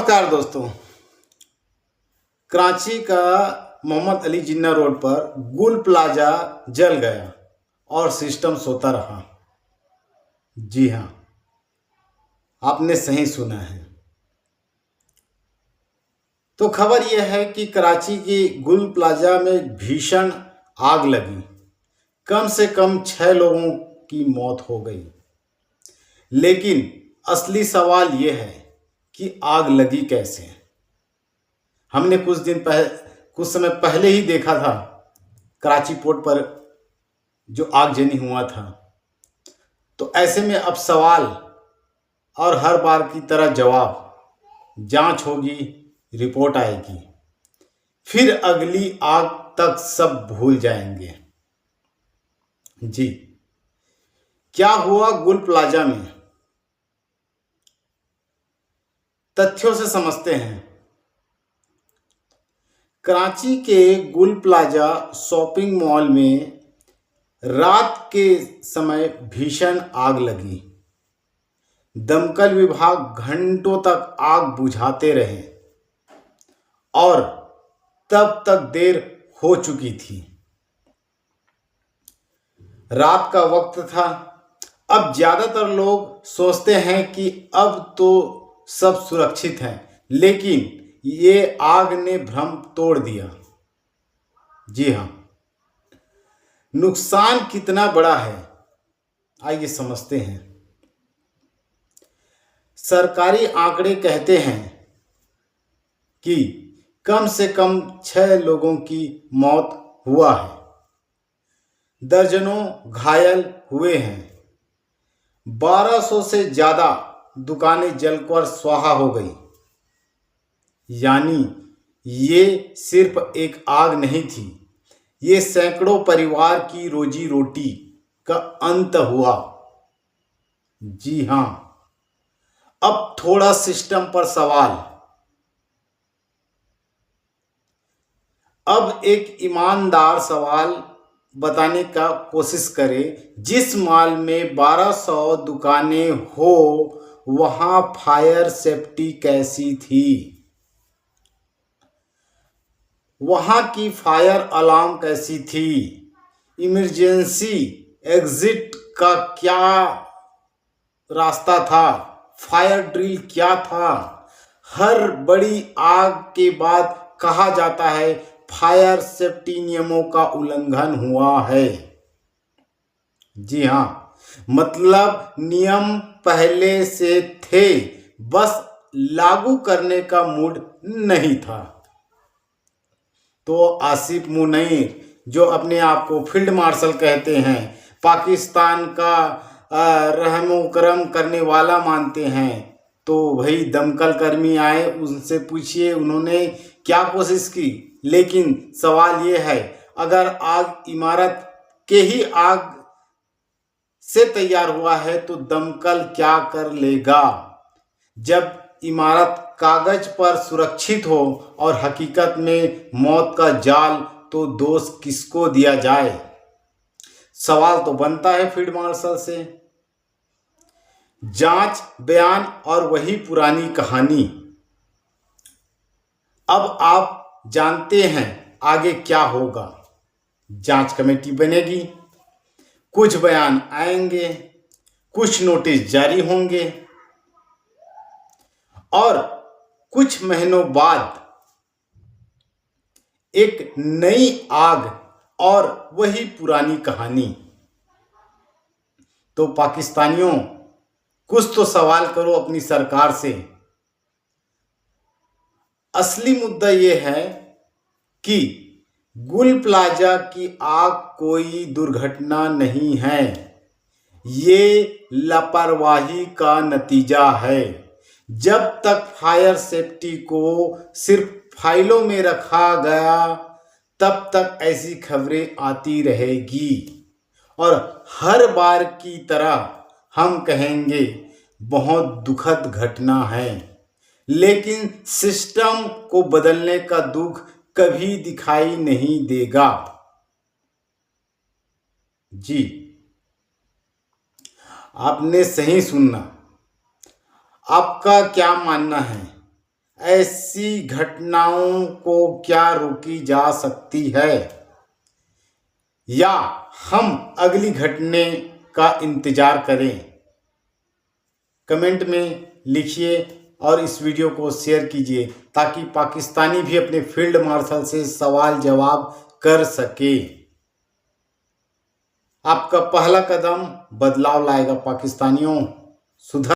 नमस्कार दोस्तों। कराची का मोहम्मद अली जिन्ना रोड पर गुल प्लाजा जल गया और सिस्टम सोता रहा। जी हाँ, आपने सही सुना है। तो खबर यह है कि कराची की गुल प्लाजा में भीषण आग लगी। कम से कम 6 लोगों की मौत हो गई। लेकिन असली सवाल यह है कि आग लगी कैसे। हमने कुछ समय पहले ही देखा था कराची पोर्ट पर जो आगजनी हुआ था। तो ऐसे में अब सवाल और हर बार की तरह जवाब, जांच होगी, रिपोर्ट आएगी, फिर अगली आग तक सब भूल जाएंगे। जी, क्या हुआ गुल प्लाजा में, तथ्यों से समझते हैं। कराची के गुल प्लाजा शॉपिंग मॉल में रात के समय भीषण आग लगी। दमकल विभाग घंटों तक आग बुझाते रहे और तब तक देर हो चुकी थी। रात का वक्त था। अब ज्यादातर लोग सोचते हैं कि अब तो सब सुरक्षित हैं, लेकिन ये आग ने भ्रम तोड़ दिया। जी हाँ, नुकसान कितना बड़ा है, आइए समझते हैं। सरकारी आंकड़े कहते हैं कि कम से कम 6 लोगों की मौत हुआ है, दर्जनों घायल हुए हैं, 1200 से ज्यादा दुकानें जलकर स्वाहा हो गई। यानी ये सिर्फ एक आग नहीं थी, ये सैकड़ों परिवार की रोजी रोटी का अंत हुआ। जी हां, अब थोड़ा सिस्टम पर सवाल। अब एक ईमानदार सवाल बताने का कोशिश करें। जिस मॉल में 1200 दुकानें हो, वहां फायर सेफ्टी कैसी थी? वहां की फायर अलार्म कैसी थी? इमरजेंसी एग्जिट का क्या रास्ता था? फायर ड्रिल क्या था? हर बड़ी आग के बाद कहा जाता है फायर सेफ्टी नियमों का उल्लंघन हुआ है। जी हां, मतलब नियम पहले से थे, बस लागू करने का मूड नहीं था। तो आसिफ मुनीर, जो अपने आप को फील्ड मार्शल कहते हैं, पाकिस्तान का रहमो करम करने वाला मानते हैं, तो भाई दमकल कर्मी आए, उनसे पूछिए उन्होंने क्या कोशिश की। लेकिन सवाल ये है, अगर आग इमारत के ही आग से तैयार हुआ है तो दमकल क्या कर लेगा? जब इमारत कागज पर सुरक्षित हो और हकीकत में मौत का जाल, तो दोष किसको दिया जाए? सवाल तो बनता है फील्ड मार्शल से। जांच, बयान और वही पुरानी कहानी। अब आप जानते हैं आगे क्या होगा। जांच कमेटी बनेगी, कुछ बयान आएंगे, कुछ नोटिस जारी होंगे और कुछ महीनों बाद एक नई आग और वही पुरानी कहानी। तो पाकिस्तानियों, कुछ तो सवाल करो अपनी सरकार से। असली मुद्दा यह है कि गुल प्लाजा की आग कोई दुर्घटना नहीं है, ये लापरवाही का नतीजा है। जब तक फायर सेफ्टी को सिर्फ फाइलों में रखा गया, तब तक ऐसी खबरें आती रहेगी और हर बार की तरह हम कहेंगे बहुत दुखद घटना है, लेकिन सिस्टम को बदलने का दुख कभी दिखाई नहीं देगा। जी, आपने सही सुना। आपका क्या मानना है? ऐसी घटनाओं को क्या रोकी जा सकती है, या हम अगली घटने का इंतजार करें? कमेंट में लिखिए और इस वीडियो को शेयर कीजिए ताकि पाकिस्तानी भी अपने फील्ड मार्शल से सवाल जवाब कर सके। आपका पहला कदम बदलाव लाएगा पाकिस्तानियों। सुधर